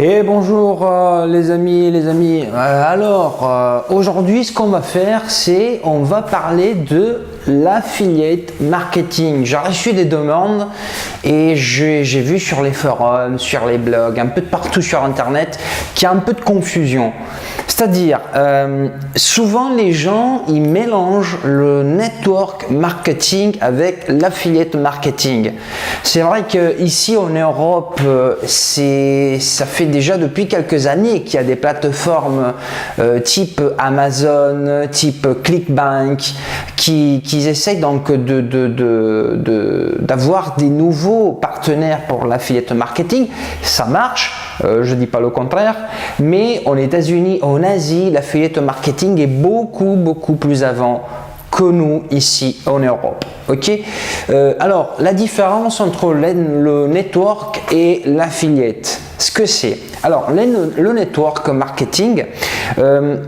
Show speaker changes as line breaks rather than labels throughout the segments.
Et bonjour les amis, aujourd'hui ce qu'on va faire, c'est on va parler de l'affiliate marketing. J'ai reçu des demandes et j'ai vu sur les forums, sur les blogs, un peu de partout sur internet qu'il y a un peu de confusion. C'est-à-dire, souvent les gens ils mélangent le network marketing avec l'affiliate marketing. C'est vrai qu'ici en Europe, ça fait déjà depuis quelques années qu'il y a des plateformes type Amazon, type ClickBank qui essayent donc d'avoir des nouveaux partenaires pour l'affiliate marketing. Ça marche, je dis pas le contraire, mais aux États-Unis, en Asie, l'affiliate marketing est beaucoup plus avant que nous ici en Europe. Ok, alors la différence entre le network et l'affiliate, ce que c'est. Alors le network marketing,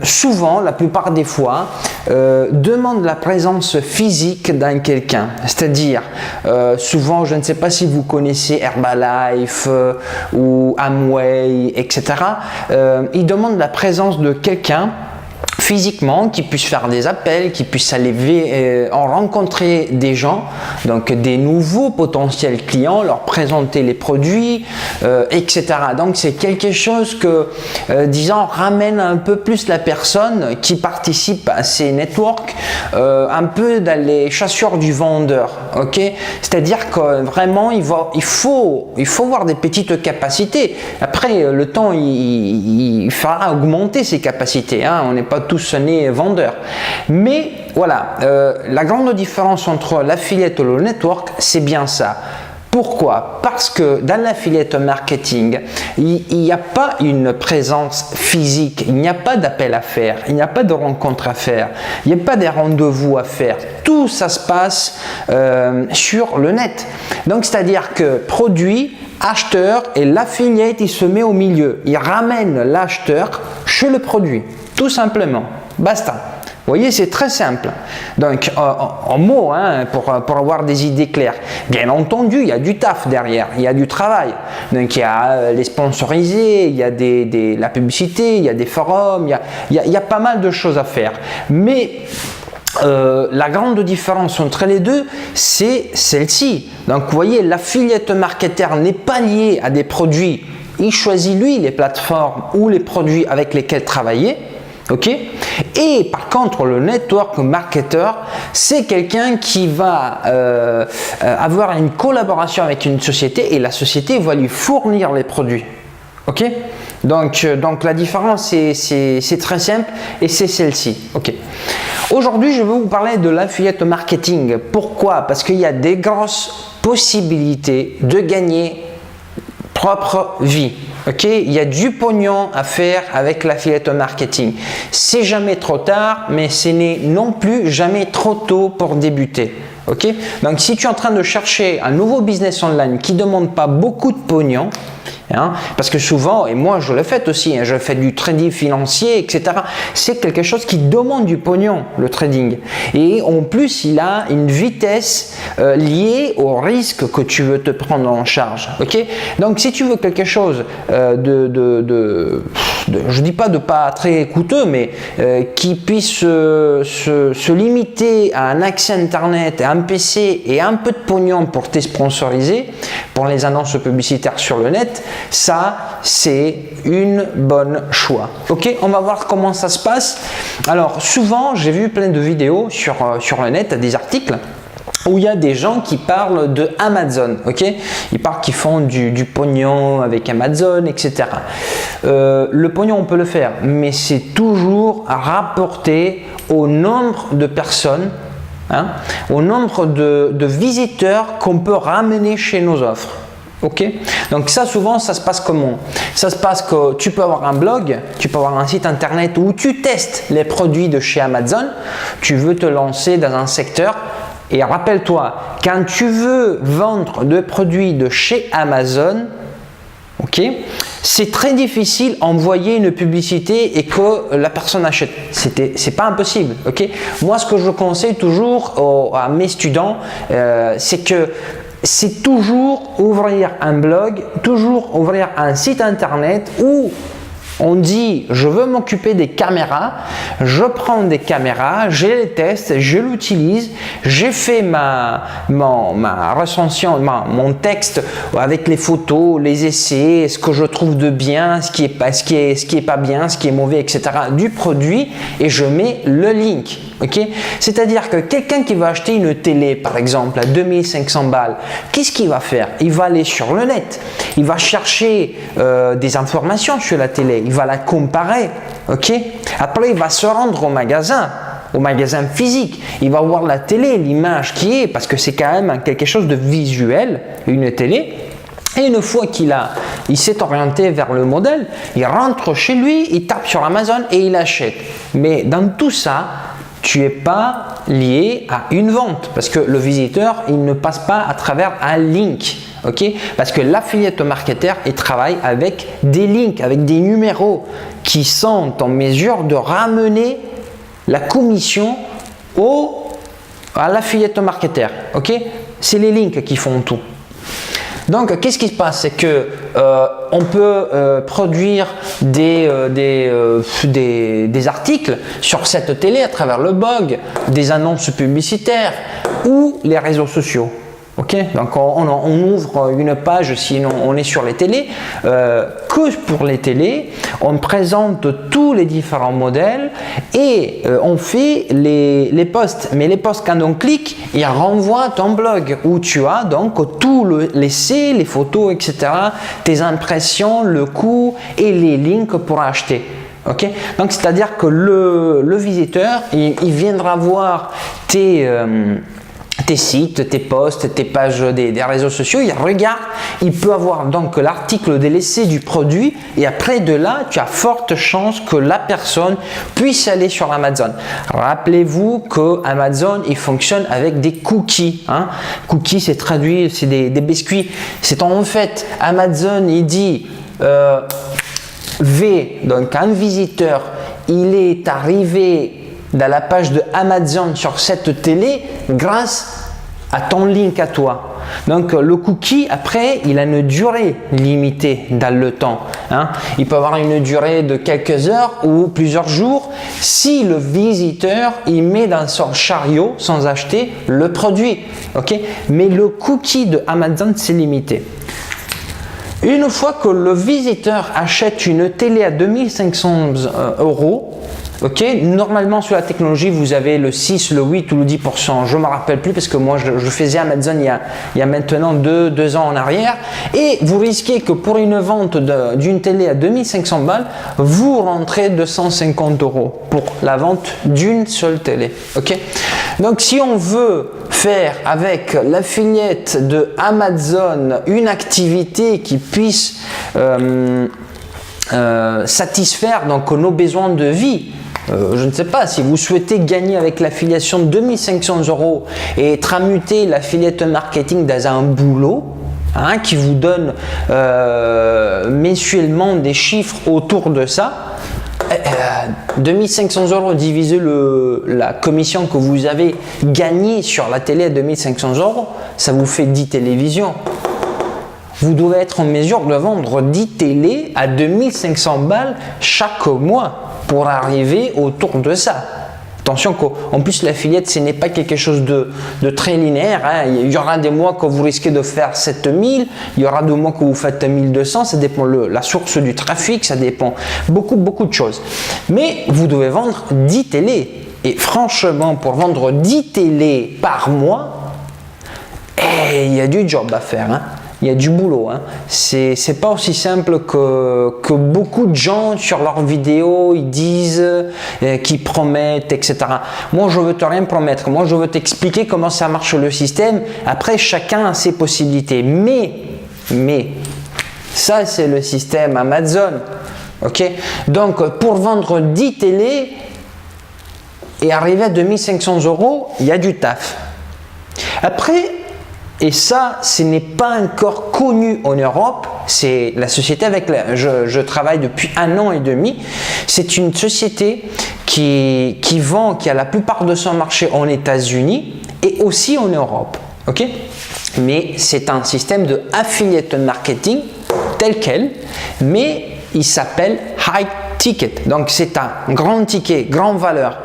souvent, la plupart des fois, demande la présence physique d'un quelqu'un. C'est-à-dire, souvent, je ne sais pas si vous connaissez Herbalife ou Amway, etc. Ils demandent la présence de quelqu'un physiquement, qui puisse faire des appels, qui puisse aller rencontrer des gens, donc des nouveaux potentiels clients, leur présenter les produits, etc. Donc c'est quelque chose que, disons, ramène un peu plus la personne qui participe à ces networks, un peu dans les chasseurs du vendeur, ok. C'est-à-dire que vraiment il faut voir des petites capacités. Après le temps il fera augmenter ces capacités, hein. On n'est pas tous nés vendeurs, mais voilà, la grande différence entre l'affiliate et le network, c'est bien ça. Pourquoi? Parce que dans l'affiliate marketing, il n'y a pas une présence physique, il n'y a pas d'appel à faire, il n'y a pas de rencontre à faire, il n'y a pas des rendez-vous à faire. Tout ça se passe sur le net. Donc, c'est-à-dire que produit, acheteur et l'affiliate, il se met au milieu. Il ramène l'acheteur chez le produit, tout simplement. Basta. Vous voyez, c'est très simple. Donc, en mots, hein, pour avoir des idées claires. Bien entendu, il y a du taf derrière, il y a du travail. Donc, il y a les sponsorisés, il y a la publicité, il y a des forums, il y a pas mal de choses à faire. Mais la grande différence entre les deux, c'est celle-ci. Donc, vous voyez, l'affiliate marketer n'est pas lié à des produits. Il choisit, lui, les plateformes ou les produits avec lesquels travailler. Ok. Et par contre, le network marketer, c'est quelqu'un qui va avoir une collaboration avec une société et la société va lui fournir les produits. Ok. Donc la différence, c'est très simple et c'est celle-ci. Ok. Aujourd'hui, je vais vous parler de l'affiliate marketing. Pourquoi? Parce qu'il y a des grosses possibilités de gagner propre vie. Ok, il y a du pognon à faire avec l'affiliate marketing. C'est jamais trop tard, mais ce n'est non plus jamais trop tôt pour débuter. Ok, donc si tu es en train de chercher un nouveau business online qui ne demande pas beaucoup de pognon, hein, parce que souvent, et moi je le fais aussi, hein, je fais du trading financier, etc. C'est quelque chose qui demande du pognon, le trading. Et en plus, il a une vitesse liée au risque que tu veux te prendre en charge. Ok, donc si tu veux quelque chose je dis pas de pas très coûteux, mais qui puisse se limiter à un accès internet, à un PC et un peu de pognon pour tes sponsoriser, pour les annonces publicitaires sur le net, ça c'est une bonne choix. Ok, on va voir comment ça se passe. Alors souvent j'ai vu plein de vidéos sur le net, des articles où il y a des gens qui parlent de Amazon, ok. Ils parlent qu'ils font du pognon avec Amazon, etc. Le pognon, on peut le faire, mais c'est toujours rapporté au nombre de personnes, hein, au nombre de visiteurs qu'on peut ramener chez nos offres. Ok, donc ça souvent ça se passe comment? Ça se passe que tu peux avoir un blog, tu peux avoir un site internet où tu testes les produits de chez Amazon, tu veux te lancer dans un secteur. Et rappelle-toi, quand tu veux vendre des produits de chez Amazon, ok, c'est très difficile d'envoyer une publicité et que la personne achète. C'est pas impossible. Ok, moi, ce que je conseille toujours à mes students, c'est que c'est toujours ouvrir un blog, toujours ouvrir un site internet où on dit je veux m'occuper des caméras, je prends des caméras, je les teste, je l'utilise, j'ai fait ma recension, mon texte avec les photos, les essais, ce que je trouve de bien, ce qui est pas bien, ce qui est mauvais, etc. du produit et je mets le link. Okay? C'est-à-dire que quelqu'un qui va acheter une télé par exemple à 2500 balles, qu'est-ce qu'il va faire? Il va aller sur le net, il va chercher des informations sur la télé, il va la comparer, ok? Après il va se rendre au magasin physique, il va voir la télé, l'image qui est, parce que c'est quand même quelque chose de visuel, une télé. Et une fois qu'il s'est orienté vers le modèle, il rentre chez lui, il tape sur Amazon et il achète. Mais dans tout ça, tu n'es pas lié à une vente parce que le visiteur, il ne passe pas à travers un link. Okay? Parce que l'affiliate marketer, il travaille avec des links, avec des numéros qui sont en mesure de ramener la commission à l'affiliate marketer. Okay? C'est les links qui font tout. Donc, qu'est-ce qui se passe? C'est que on peut produire des articles sur cette télé à travers le blog, des annonces publicitaires ou les réseaux sociaux. Okay? Donc, on ouvre une page si on est sur les télés. Que pour les télés, on présente tous les différents modèles et on fait les posts. Mais les posts, quand on clique, il renvoie ton blog où tu as donc tout l'essai, les photos, etc., tes impressions, le coût et les links pour acheter. Okay? Donc, c'est-à-dire que le visiteur, il viendra voir tes sites, tes posts, tes pages des réseaux sociaux, il regarde, il peut avoir donc l'article de l'essai du produit et après de là, tu as forte chance que la personne puisse aller sur Amazon. Rappelez-vous que Amazon, il fonctionne avec des cookies. Hein. Cookies, c'est traduit, c'est des biscuits. C'est en fait, Amazon, il dit donc un visiteur, il est arrivé dans la page de Amazon sur cette télé grâce à ton link à toi. Donc le cookie, après, il a une durée limitée dans le temps. Hein. Il peut avoir une durée de quelques heures ou plusieurs jours si le visiteur il met dans son chariot sans acheter le produit. Okay? Mais le cookie de Amazon, c'est limité. Une fois que le visiteur achète une télé à 2500 €, ok, normalement sur la technologie vous avez le 6, le 8 ou le 10%, je ne me rappelle plus parce que moi je faisais Amazon il y a maintenant 2 ans en arrière et vous risquez que pour une vente d'une télé à 2500 balles, vous rentrez 250 € pour la vente d'une seule télé. Ok, donc si on veut faire avec l'affiliate de Amazon une activité qui puisse satisfaire donc nos besoins de vie, je ne sais pas, si vous souhaitez gagner avec l'affiliation de 2500 € et tramuter l'affiliate marketing dans un boulot hein, qui vous donne mensuellement des chiffres autour de ça, 2500 € divisé la commission que vous avez gagnée sur la télé à 2500 €, ça vous fait 10 télévisions. Vous devez être en mesure de vendre 10 télés à 2500 balles chaque mois pour arriver autour de ça. Attention qu'en plus l'affiliate ce n'est pas quelque chose de très linéaire. Hein. Il y aura des mois que vous risquez de faire 7000, il y aura des mois que vous faites 1200, ça dépend la source du trafic, ça dépend beaucoup de choses. Mais vous devez vendre 10 télés. Et franchement, pour vendre 10 télés par mois, il y a du job à faire. Hein. Il y a du boulot, hein. C'est pas aussi simple que beaucoup de gens sur leurs vidéos ils disent, qu'ils promettent, etc. Moi je veux te rien promettre, moi je veux t'expliquer comment ça marche le système. Après chacun a ses possibilités, mais ça c'est le système Amazon, ok. Donc pour vendre 10 télés et arriver à 2500 €, il y a du taf. Après. Et ça, ce n'est pas encore connu en Europe. C'est la société avec laquelle je travaille depuis 1 an et demi. C'est une société qui a la plupart de son marché en États-Unis et aussi en Europe. Okay? mais c'est un système de affiliate marketing tel quel, mais il s'appelle high ticket. Donc c'est un grand ticket, grande valeur.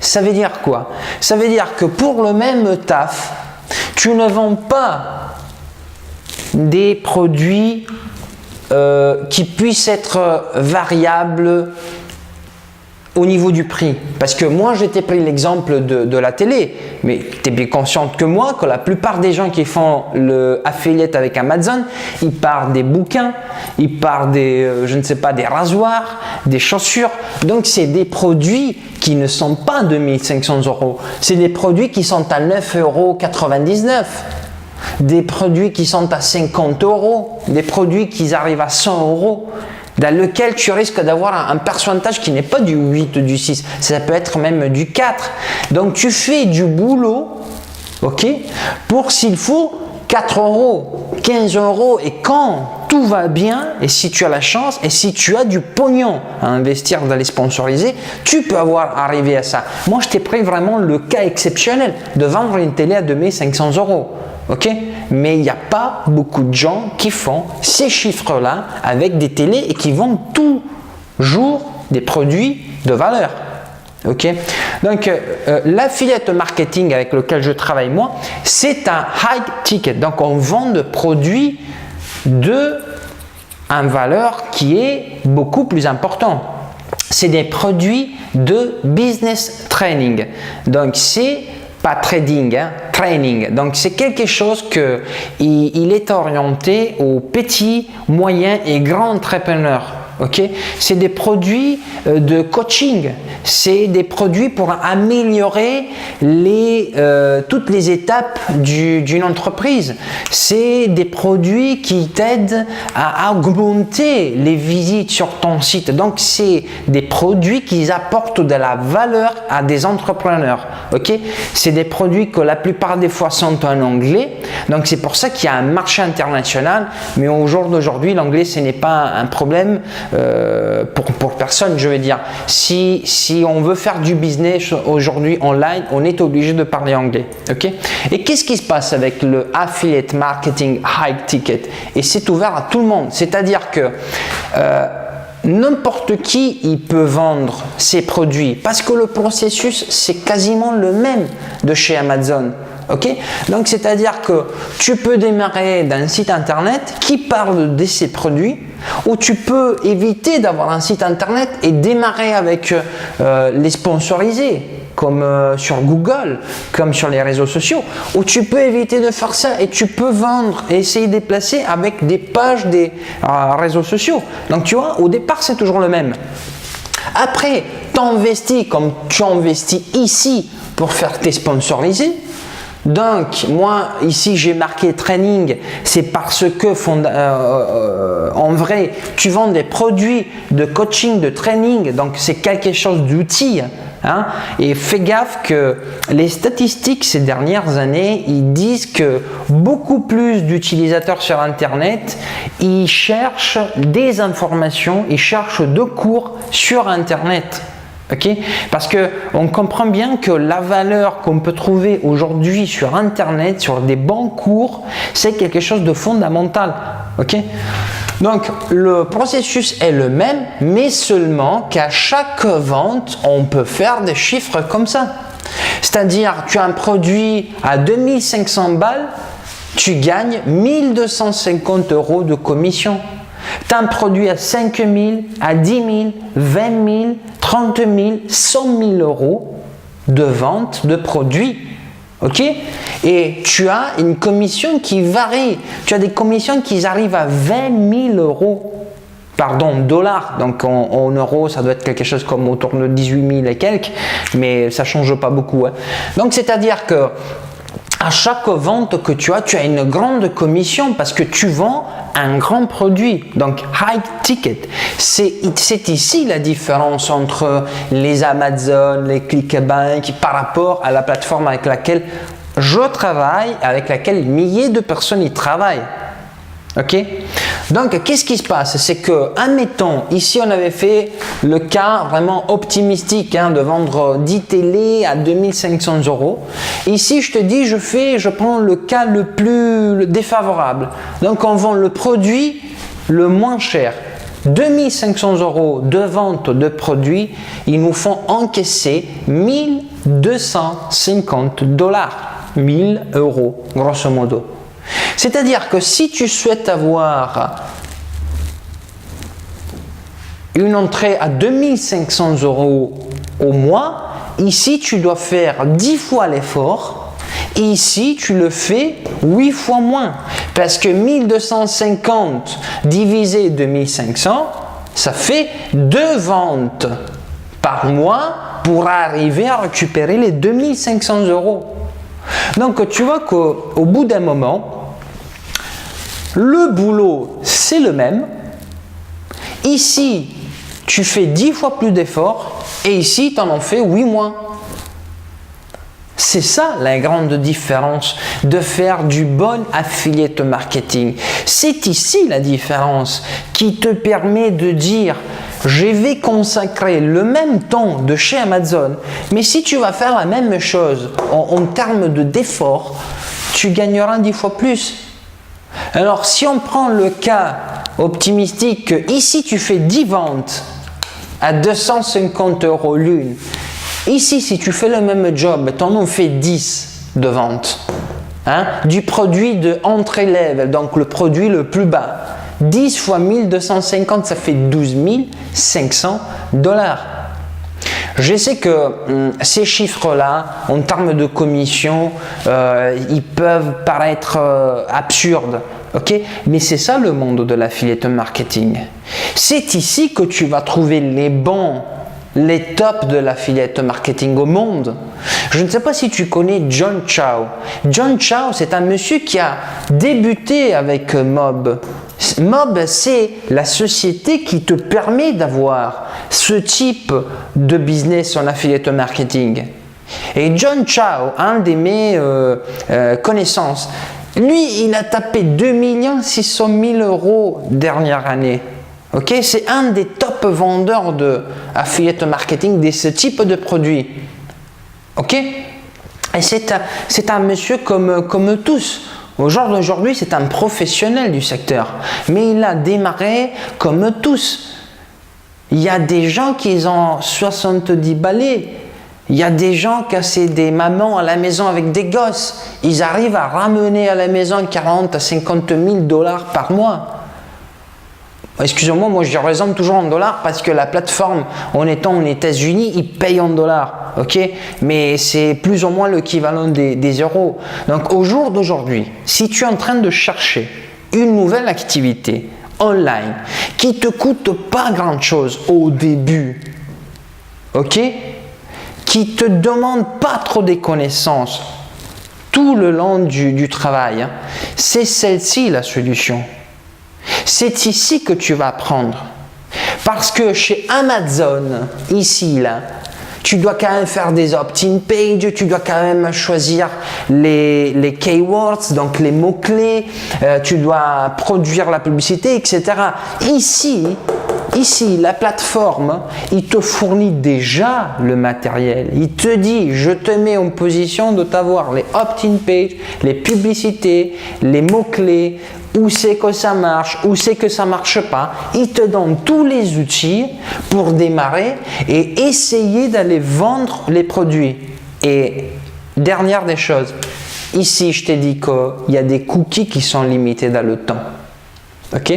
Ça veut dire quoi? Ça veut dire que pour le même taf, tu ne vends pas des produits qui puissent être variables au niveau du prix. Parce que moi, j'ai pris l'exemple de la télé, mais tu es bien consciente que moi, que la plupart des gens qui font le affiliate avec Amazon, ils partent des bouquins, ils partent des, je ne sais pas, des rasoirs, des chaussures. Donc, c'est des produits qui ne sont pas de 1500 €. C'est des produits qui sont à 9,99 €. Des produits qui sont à 50 €, des produits qui arrivent à 100 €, dans lequel tu risques d'avoir un pourcentage qui n'est pas du 8 ou du 6, ça peut être même du 4. Donc tu fais du boulot, ok, pour s'il faut 4 €, 15 € et quand tout va bien et si tu as la chance et si tu as du pognon à investir dans les sponsorisés, tu peux arriver à ça. Moi, je t'ai pris vraiment le cas exceptionnel de vendre une télé à 2500 €. Ok, mais il n'y a pas beaucoup de gens qui font ces chiffres-là avec des télés et qui vendent toujours des produits de valeur. Ok, donc l'affiliate marketing avec lequel je travaille moi, c'est un high ticket. Donc on vend des produits de une valeur qui est beaucoup plus importante. C'est des produits de business training. Donc c'est pas trading, hein, training. Donc c'est quelque chose que il est orienté aux petits, moyens et grands entrepreneurs. Ok, c'est des produits de coaching, c'est des produits pour améliorer toutes les étapes d'une entreprise. C'est des produits qui t'aident à augmenter les visites sur ton site. Donc c'est des produits qui apportent de la valeur à des entrepreneurs. Ok, c'est des produits que la plupart des fois sont en anglais. Donc c'est pour ça qu'il y a un marché international. Mais au jour d'aujourd'hui, l'anglais ce n'est pas un problème. Pour personne, je veux dire, si on veut faire du business aujourd'hui online, on est obligé de parler anglais. Ok. Et qu'est-ce qui se passe avec le affiliate marketing high ticket? Et c'est ouvert à tout le monde, c'est-à-dire que n'importe qui il peut vendre ses produits parce que le processus c'est quasiment le même de chez Amazon. Ok, donc c'est-à-dire que tu peux démarrer d'un site internet qui parle de ces produits, ou tu peux éviter d'avoir un site internet et démarrer avec les sponsorisés, comme sur Google, comme sur les réseaux sociaux, ou tu peux éviter de faire ça et tu peux vendre et essayer de déplacer avec des pages des réseaux sociaux. Donc tu vois, au départ c'est toujours le même. Après, tu investis comme tu investis ici pour faire tes sponsorisés. Donc, moi, ici, j'ai marqué training, c'est parce que, en vrai, tu vends des produits de coaching, de training, donc c'est quelque chose d'utile. Hein? Et fais gaffe que les statistiques ces dernières années, ils disent que beaucoup plus d'utilisateurs sur Internet, ils cherchent des informations, ils cherchent des cours sur Internet. Okay? Parce qu'on comprend bien que la valeur qu'on peut trouver aujourd'hui sur Internet, sur des bons cours, c'est quelque chose de fondamental. Okay? Donc, le processus est le même, mais seulement qu'à chaque vente, on peut faire des chiffres comme ça. C'est-à-dire, tu as un produit à 2500 balles, tu gagnes 1250 € de commission. Tu as un produit à 5 000, à 10 000, 20 000, 30 000, 100 000 € de vente de produits. Ok? Et tu as une commission qui varie. Tu as des commissions qui arrivent à 20 000 €. Pardon, dollars. Donc en euros, ça doit être quelque chose comme autour de 18 000 et quelques. Mais ça ne change pas beaucoup. Hein. Donc c'est-à-dire que à chaque vente que tu as une grande commission parce que tu vends un grand produit, donc high ticket. C'est ici la différence entre les Amazon, les ClickBank par rapport à la plateforme avec laquelle je travaille, avec laquelle milliers de personnes y travaillent. Ok? Donc, qu'est-ce qui se passe? C'est que, admettons, ici on avait fait le cas vraiment optimistique de vendre 10 télé à 2500 €. Ici, je te dis, je prends le cas le plus défavorable. Donc, on vend le produit le moins cher. 2500 € de vente de produits, ils nous font encaisser 1250 $, 1000 €, grosso modo. C'est-à-dire que si tu souhaites avoir une entrée à 2500 € au mois, ici tu dois faire 10 fois l'effort et ici tu le fais 8 fois moins. Parce que 1250 divisé 2500, ça fait 2 ventes par mois pour arriver à récupérer les 2500 €. Donc tu vois qu'au bout d'un moment, le boulot, c'est le même. Ici, tu fais 10 fois plus d'efforts et ici, tu en fais 8 moins. C'est ça la grande différence de faire du bon affiliate marketing. C'est ici la différence qui te permet de dire je vais consacrer le même temps de chez Amazon, mais si tu vas faire la même chose en termes d'effort, tu gagneras 10 fois plus. Alors, si on prend le cas optimistique que ici tu fais 10 ventes à 250 € l'une, ici si tu fais le même job, tu en fais 10 de ventes. Du produit de entrée level, donc le produit le plus bas. 10 fois 1250, ça fait 12 500 $. Je sais que ces chiffres-là, en termes de commission, ils peuvent paraître absurdes, ok? Mais c'est ça le monde de l'affiliate marketing. C'est ici que tu vas trouver les tops de l'affiliate marketing au monde. Je ne sais pas si tu connais John Chow. John Chow, c'est un monsieur qui a débuté avec Mob. Mob, c'est la société qui te permet d'avoir ce type de business en affiliate marketing. Et John Chow, un de mes connaissances, lui, il a tapé 2 600 000 € dernière année. Ok, c'est un des top vendeurs de affiliate marketing de ce type de produit. Ok, et c'est un monsieur comme tous. Au jour d'aujourd'hui, c'est un professionnel du secteur, mais il a démarré comme tous. Il y a des gens qui ont 70 balais. Il y a des gens qui ont des mamans à la maison avec des gosses. Ils arrivent à ramener à la maison 40 à 50 000 $ par mois. Excusez-moi, moi je raisonne toujours en dollars parce que la plateforme, en étant aux États-Unis, ils payent en dollars, ok? Mais c'est plus ou moins l'équivalent des euros. Donc au jour d'aujourd'hui, si tu es en train de chercher une nouvelle activité online qui te coûte pas grand-chose au début, ok? Qui te demande pas trop de connaissances tout le long du travail, c'est celle-ci la solution. C'est ici que tu vas apprendre. Parce que chez Amazon, ici, là, tu dois quand même faire des opt-in pages, tu dois quand même choisir les keywords, donc les mots-clés, tu dois produire la publicité, etc. Ici, la plateforme, il te fournit déjà le matériel. Il te dit, je te mets en position de t'avoir les opt-in pages, les publicités, les mots-clés, où c'est que ça marche, où c'est que ça marche pas. Il te donne tous les outils pour démarrer et essayer d'aller vendre les produits. Et dernière des choses, ici je t'ai dit qu'il y a des cookies qui sont limités dans le temps. Ok?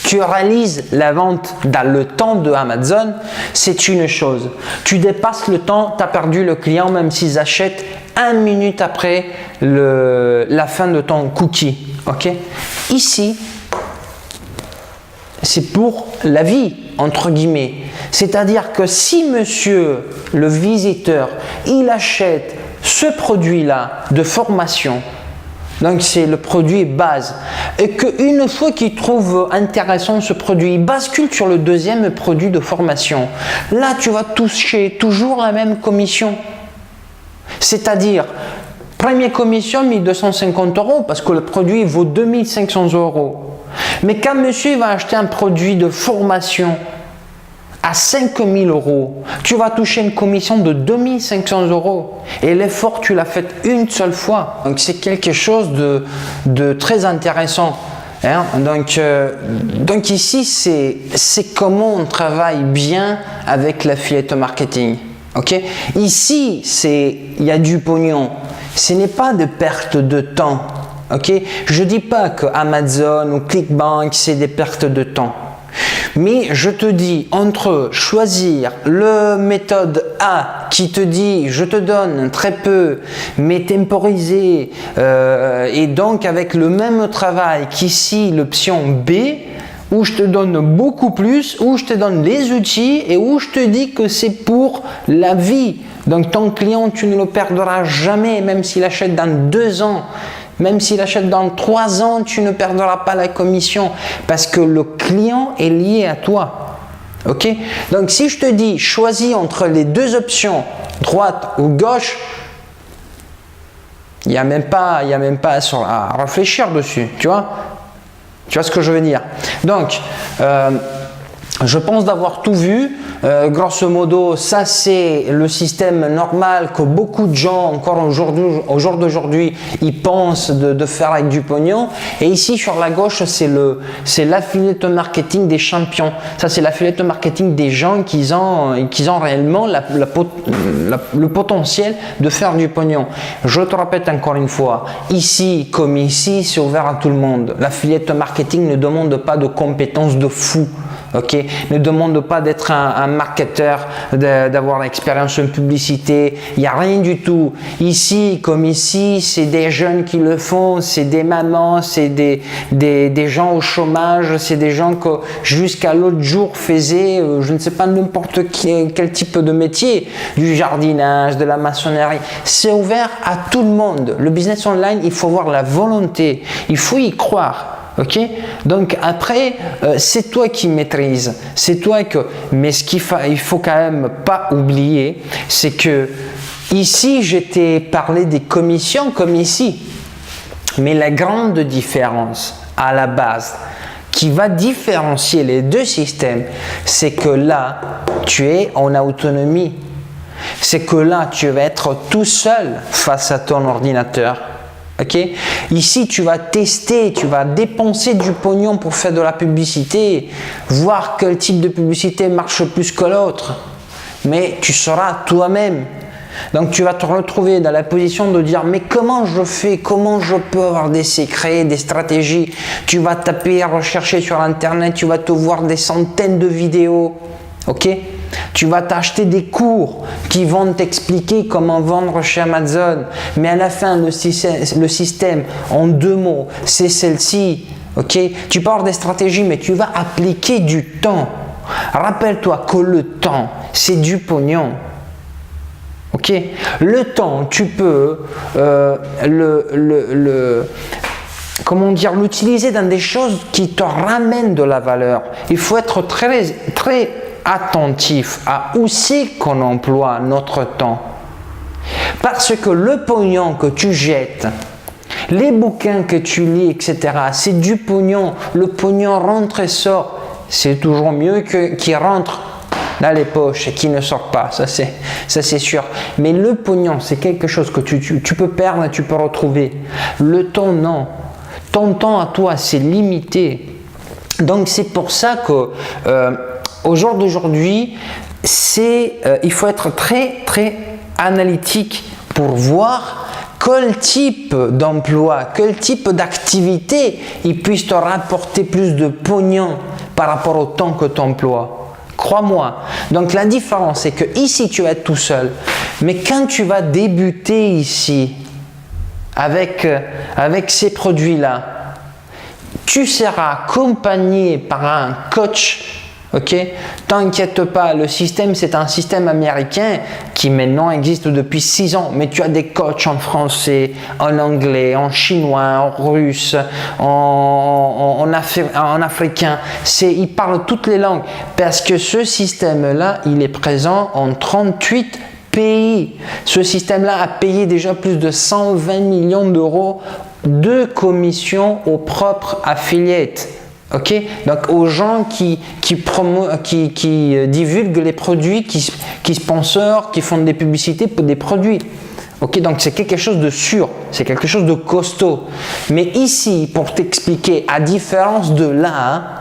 Tu réalises la vente dans le temps de Amazon, c'est une chose. Tu dépasses le temps, tu as perdu le client même s'ils achètent 1 minute après la fin de ton cookie. Ok? Ici, c'est pour la vie, entre guillemets. C'est-à-dire que si monsieur le visiteur, il achète ce produit-là de formation, donc c'est le produit base, et qu'une fois qu'il trouve intéressant ce produit, il bascule sur le deuxième produit de formation, là tu vas toucher toujours la même commission. C'est-à-dire, première commission 1250 € parce que le produit vaut 2500 €. Mais quand monsieur va acheter un produit de formation à 5 000 euros, tu vas toucher une commission de 2 500 euros. Et l'effort, tu l'as fait une seule fois. Donc, c'est quelque chose de très intéressant. Hein? Donc ici, c'est comment on travaille bien avec l'affiliate marketing. Okay? Ici, il y a du pognon. Ce n'est pas de perte de temps. Okay? Je ne dis pas que Amazon ou ClickBank, c'est des pertes de temps. Mais je te dis, entre choisir le méthode A qui te dit je te donne très peu mais temporisé et donc avec le même travail qu'ici l'option B où je te donne beaucoup plus, où je te donne les outils et où je te dis que c'est pour la vie. Donc ton client, tu ne le perdras jamais, même s'il achète dans 2 ans. Même s'il achète dans 3 ans, tu ne perdras pas la commission parce que le client est lié à toi. Ok? Donc, si je te dis choisis entre les 2 options, droite ou gauche, il n'y a même pas à réfléchir dessus. Tu vois ce que je veux dire? Donc, je pense d'avoir tout vu. Grosso modo, ça c'est le système normal que beaucoup de gens encore au jour d'aujourd'hui ils pensent de faire avec du pognon. Et ici sur la gauche, c'est l'affiliate marketing des champions. Ça c'est l'affiliate marketing des gens qui ont réellement le potentiel de faire du pognon. Je te répète encore une fois, ici comme ici, c'est ouvert à tout le monde. L'affiliate marketing ne demande pas de compétences de fou. Ok, ne demande pas d'être un marketeur, d'avoir l'expérience en publicité. Il n'y a rien du tout. Ici, comme ici, c'est des jeunes qui le font, c'est des mamans, c'est des gens au chômage, c'est des gens que jusqu'à l'autre jour faisaient, je ne sais pas n'importe quel type de métier, du jardinage, de la maçonnerie. C'est ouvert à tout le monde. Le business online, il faut avoir la volonté, il faut y croire. Ok, donc après c'est toi qui maîtrises, c'est toi mais il faut quand même pas oublier, c'est que ici je t'ai parlé des commissions comme ici, mais la grande différence à la base qui va différencier les 2 systèmes, c'est que là tu es en autonomie, c'est que là tu vas être tout seul face à ton ordinateur. Ok, ici tu vas tester, tu vas dépenser du pognon pour faire de la publicité, voir quel type de publicité marche plus que l'autre, mais tu seras toi-même. Donc tu vas te retrouver dans la position de dire mais comment je fais, comment je peux avoir des secrets, des stratégies. Tu vas taper, rechercher sur internet, tu vas te voir des centaines de vidéos. Ok, tu vas t'acheter des cours qui vont t'expliquer comment vendre chez Amazon, mais à la fin le système en 2 mots c'est celle-ci. Ok, tu peux avoir des stratégies mais tu vas appliquer du temps. Rappelle-toi que le temps c'est du pognon. Ok, le temps tu peux l'utiliser dans des choses qui te ramènent de la valeur. Il faut être très attentif à où c'est qu'on emploie notre temps. Parce que le pognon que tu jettes, les bouquins que tu lis, etc., c'est du pognon. Le pognon rentre et sort. C'est toujours mieux qu'il rentre dans les poches et qu'il ne sort pas. Ça c'est sûr. Mais le pognon, c'est quelque chose que tu peux perdre et tu peux retrouver. Le temps, non. Ton temps à toi, c'est limité. Donc c'est pour ça que au jour d'aujourd'hui, il faut être très analytique pour voir quel type d'emploi, quel type d'activité il puisse te rapporter plus de pognon par rapport au temps que tu emploies. Crois-moi. Donc la différence, c'est que ici tu vas être tout seul, mais quand tu vas débuter ici avec ces produits-là, tu seras accompagné par un coach. Ok, t'inquiète pas, le système c'est un système américain qui maintenant existe depuis 6 ans, mais tu as des coachs en français, en anglais, en chinois, en russe, en africain, ils parlent toutes les langues parce que ce système-là, il est présent en 38 pays. Ce système-là a payé déjà plus de 120 millions d'euros de commissions aux propres affiliates. Ok, donc aux gens qui divulguent les produits, qui sponsorent, qui font des publicités pour des produits. Ok, donc c'est quelque chose de sûr, c'est quelque chose de costaud. Mais ici, pour t'expliquer, à différence de là,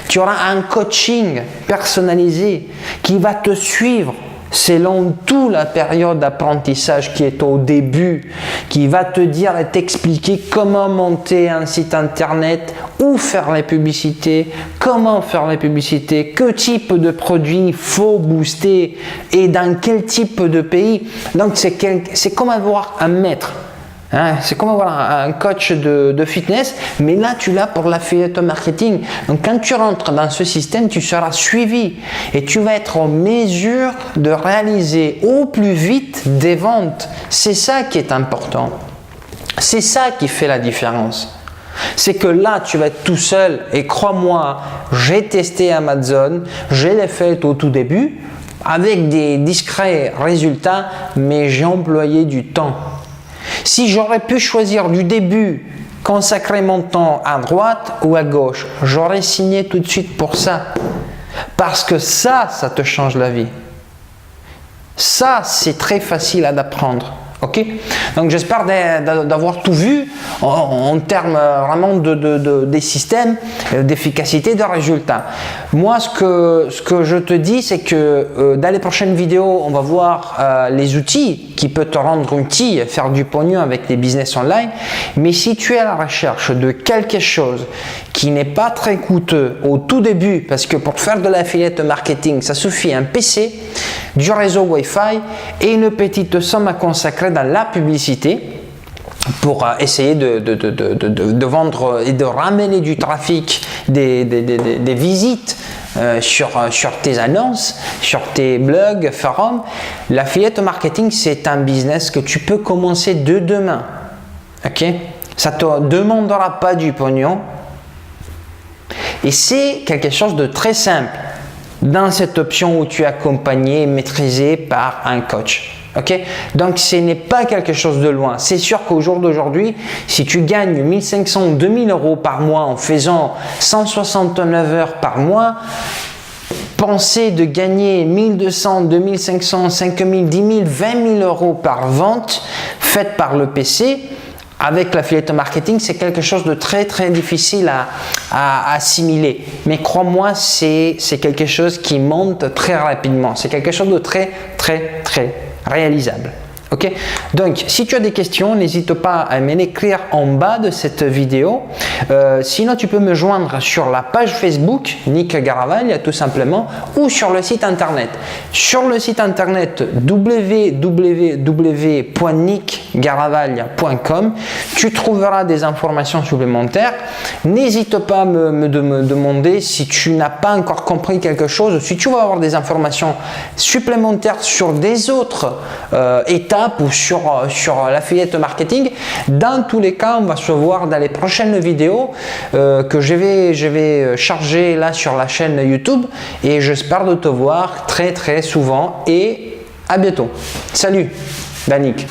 tu auras un coaching personnalisé qui va te suivre selon toute la période d'apprentissage qui est au début, qui va te dire et t'expliquer comment monter un site internet, où faire les publicités, comment faire les publicités, quel type de produits faut booster et dans quel type de pays. Donc c'est comme avoir un maître. Hein, c'est comme avoir un coach de fitness, mais là tu l'as pour l'affiliate marketing. Donc quand tu rentres dans ce système, tu seras suivi et tu vas être en mesure de réaliser au plus vite des ventes. C'est ça qui est important. C'est ça qui fait la différence. C'est que là, tu vas être tout seul et crois-moi, j'ai testé Amazon, je l'ai fait au tout début avec des discrets résultats, mais j'ai employé du temps. Si j'aurais pu choisir du début, consacrer mon temps à droite ou à gauche, j'aurais signé tout de suite pour ça. Parce que ça te change la vie. Ça, c'est très facile à apprendre. Ok, donc j'espère d'avoir tout vu en termes vraiment des systèmes, d'efficacité, de résultats. Moi, ce que je te dis, c'est que dans les prochaines vidéos, on va voir les outils qui peuvent te rendre utile, faire du pognon avec les business online. Mais si tu es à la recherche de quelque chose qui n'est pas très coûteux au tout début, parce que pour faire de l'affiliate marketing, ça suffit un PC, du réseau Wi-Fi et une petite somme à consacrer dans la publicité pour essayer de vendre et de ramener du trafic, des visites sur tes annonces, sur tes blogs, forums. L'affiliate marketing, c'est un business que tu peux commencer de demain. Ok, ça ne te demandera pas du pognon et c'est quelque chose de très simple dans cette option où tu es accompagné et maîtrisé par un coach. Ok, donc ce n'est pas quelque chose de loin. C'est sûr qu'au jour d'aujourd'hui, si tu gagnes 1500 ou 2000 euros par mois en faisant 169 heures par mois, penser de gagner 1200, 2500, 5000, 10 000, 20 000 euros par vente faite par le PC, avec l'affiliate marketing, c'est quelque chose de très très difficile à assimiler. Mais crois-moi, c'est quelque chose qui monte très rapidement. C'est quelque chose de très très très réalisable. Ok, donc si tu as des questions, n'hésite pas à me l'écrire en bas de cette vidéo. Sinon, tu peux me joindre sur la page Facebook Nick Garavaglia tout simplement ou sur le site internet. Sur le site internet www.nickgaravaglia.com, tu trouveras des informations supplémentaires. N'hésite pas à me demander si tu n'as pas encore compris quelque chose, si tu veux avoir des informations supplémentaires sur des autres étapes ou sur l'affiliate marketing. Dans tous les cas, on va se voir dans les prochaines vidéos que je vais charger là sur la chaîne YouTube et j'espère de te voir très très souvent et à bientôt. Salut, Danick.